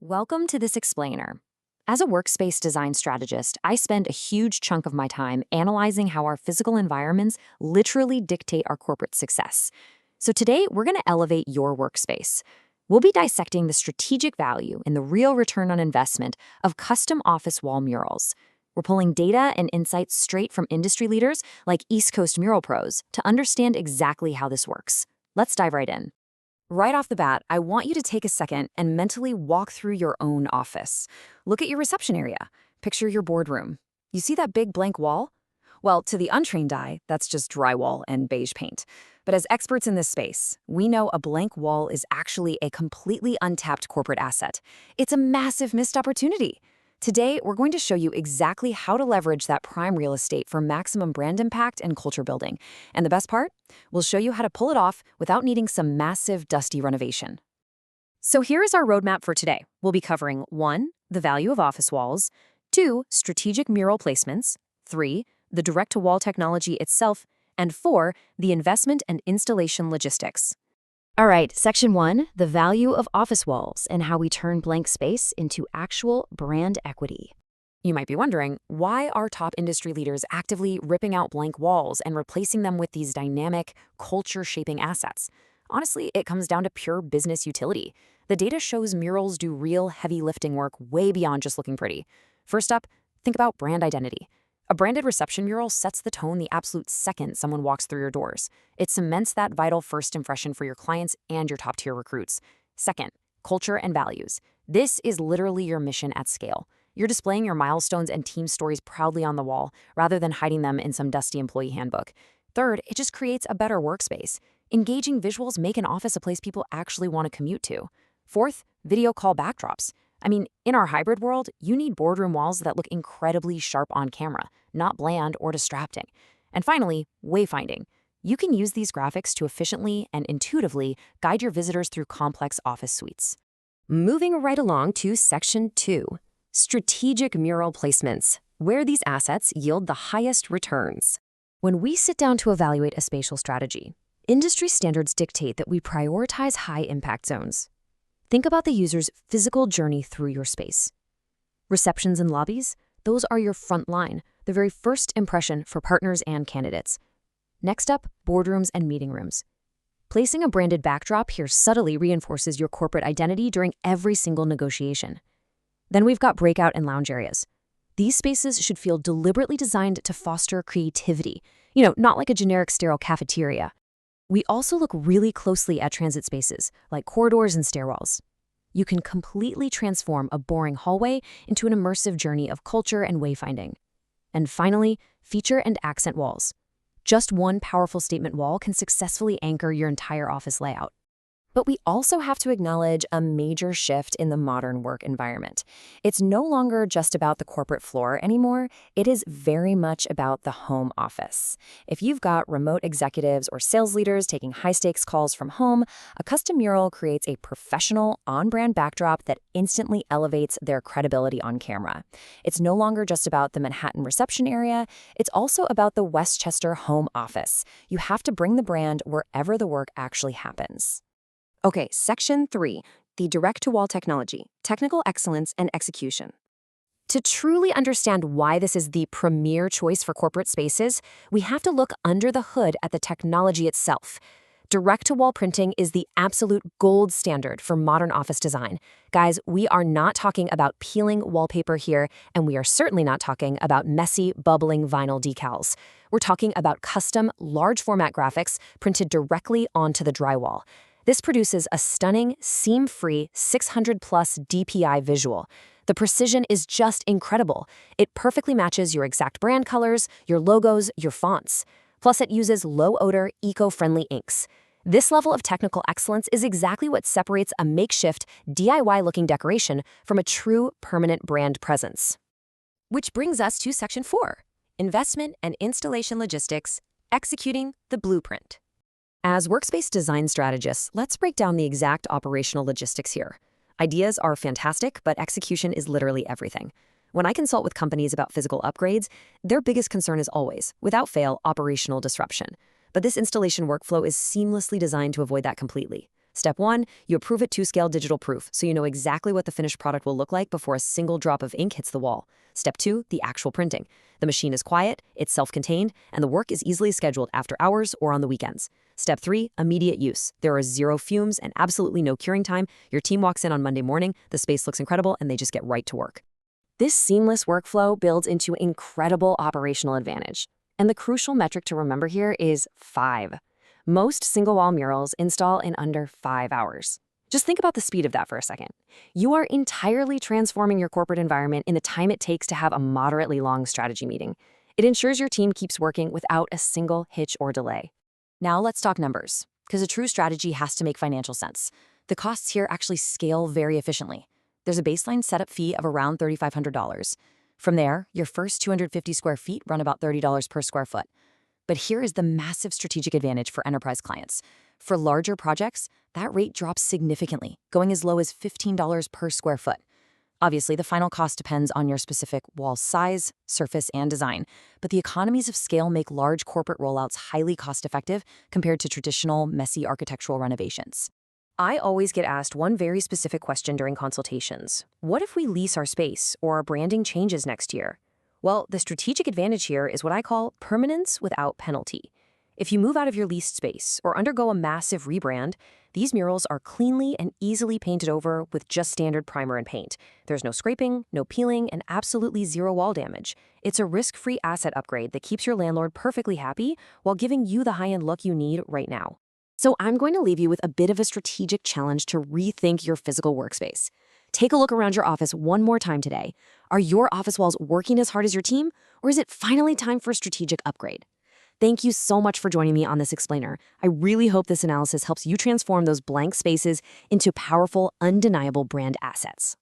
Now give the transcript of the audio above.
Welcome to this explainer. As a workspace design strategist, I spend a huge chunk of my time analyzing how our physical environments literally dictate our corporate success. So today, we're going to elevate your workspace. We'll be dissecting the strategic value and the real return on investment of custom office wall murals. We're pulling data and insights straight from industry leaders like Coast Mural Pros to understand exactly how this works. Let's dive right in. Right off the bat, I want you to take a second and mentally walk through your own office. Look at your reception area. Picture your boardroom. You see that big blank wall? Well, to the untrained eye, that's just drywall and beige paint. But as experts in this space, we know a blank wall is actually a completely untapped corporate asset. It's a massive missed opportunity. Today, we're going to show you exactly how to leverage that prime real estate for maximum brand impact and culture building. And the best part? We'll show you how to pull it off without needing some massive, dusty renovation. So here is our roadmap for today. We'll be covering 1. The value of office walls, 2. Strategic mural placements, 3. The direct-to-wall technology itself, and 4. The investment and installation logistics. All right, Section 1, the value of office walls and how we turn blank space into actual brand equity. You might be wondering, why are top industry leaders actively ripping out blank walls and replacing them with these dynamic, culture-shaping assets? Honestly, it comes down to pure business utility. The data shows murals do real heavy lifting work way beyond just looking pretty. First up, think about brand identity. A branded reception mural sets the tone the absolute second someone walks through your doors. It cements that vital first impression for your clients and your top-tier recruits. Second, culture and values. This is literally your mission at scale. You're displaying your milestones and team stories proudly on the wall, rather than hiding them in some dusty employee handbook. Third, it just creates a better workspace. Engaging visuals make an office a place people actually want to commute to. Fourth, video call backdrops. I mean, in our hybrid world, you need boardroom walls that look incredibly sharp on camera, not bland or distracting. And finally, wayfinding. You can use these graphics to efficiently and intuitively guide your visitors through complex office suites. Moving right along to Section 2, strategic mural placements, where these assets yield the highest returns. When we sit down to evaluate a spatial strategy, industry standards dictate that we prioritize high-impact zones. Think about the user's physical journey through your space. Receptions and lobbies, those are your front line, the very first impression for partners and candidates. Next up, boardrooms and meeting rooms. Placing a branded backdrop here subtly reinforces your corporate identity during every single negotiation. Then we've got breakout and lounge areas. These spaces should feel deliberately designed to foster creativity, not like a generic sterile cafeteria. We also look really closely at transit spaces, like corridors and stairwells. You can completely transform a boring hallway into an immersive journey of culture and wayfinding. And finally, feature and accent walls. Just one powerful statement wall can successfully anchor your entire office layout. But we also have to acknowledge a major shift in the modern work environment. It's no longer just about the corporate floor anymore. It is very much about the home office. If you've got remote executives or sales leaders taking high-stakes calls from home, a custom mural creates a professional, on-brand backdrop that instantly elevates their credibility on camera. It's no longer just about the Manhattan reception area. It's also about the Westchester home office. You have to bring the brand wherever the work actually happens. Okay, Section 3, the direct-to-wall technology, technical excellence and execution. To truly understand why this is the premier choice for corporate spaces, we have to look under the hood at the technology itself. Direct-to-wall printing is the absolute gold standard for modern office design. Guys, we are not talking about peeling wallpaper here, and we are certainly not talking about messy, bubbling vinyl decals. We're talking about custom, large-format graphics printed directly onto the drywall. This produces a stunning, seam-free 600-plus DPI visual. The precision is just incredible. It perfectly matches your exact brand colors, your logos, your fonts. Plus, it uses low-odor, eco-friendly inks. This level of technical excellence is exactly what separates a makeshift, DIY-looking decoration from a true, permanent brand presence. Which brings us to Section 4, investment and installation logistics, executing the blueprint. As workspace design strategists, let's break down the exact operational logistics here. Ideas are fantastic, but execution is literally everything. When I consult with companies about physical upgrades, their biggest concern is always, without fail, operational disruption. But this installation workflow is seamlessly designed to avoid that completely. Step 1, you approve it to scale digital proof, so you know exactly what the finished product will look like before a single drop of ink hits the wall. Step 2, the actual printing. The machine is quiet, it's self-contained, and the work is easily scheduled after hours or on the weekends. Step 3, immediate use. There are zero fumes and absolutely no curing time. Your team walks in on Monday morning, the space looks incredible, and they just get right to work. This seamless workflow builds into incredible operational advantage. And the crucial metric to remember here is 5. Most single-wall murals install in under 5 hours. Just think about the speed of that for a second. You are entirely transforming your corporate environment in the time it takes to have a moderately long strategy meeting. It ensures your team keeps working without a single hitch or delay. Now let's talk numbers, because a true strategy has to make financial sense. The costs here actually scale very efficiently. There's a baseline setup fee of around $3,500. From there, your first 250 square feet run about $30 per square foot. But here is the massive strategic advantage for enterprise clients. For larger projects, that rate drops significantly, going as low as $15 per square foot. Obviously, the final cost depends on your specific wall size, surface, and design, but the economies of scale make large corporate rollouts highly cost-effective compared to traditional, messy architectural renovations. I always get asked one very specific question during consultations. What if we lease our space or our branding changes next year? Well, the strategic advantage here is what I call permanence without penalty. If you move out of your leased space or undergo a massive rebrand, these murals are cleanly and easily painted over with just standard primer and paint. There's no scraping, no peeling, and absolutely zero wall damage. It's a risk-free asset upgrade that keeps your landlord perfectly happy while giving you the high-end look you need right now. So I'm going to leave you with a bit of a strategic challenge to rethink your physical workspace. Take a look around your office one more time today. Are your office walls working as hard as your team, or is it finally time for a strategic upgrade? Thank you so much for joining me on this explainer. I really hope this analysis helps you transform those blank spaces into powerful, undeniable brand assets.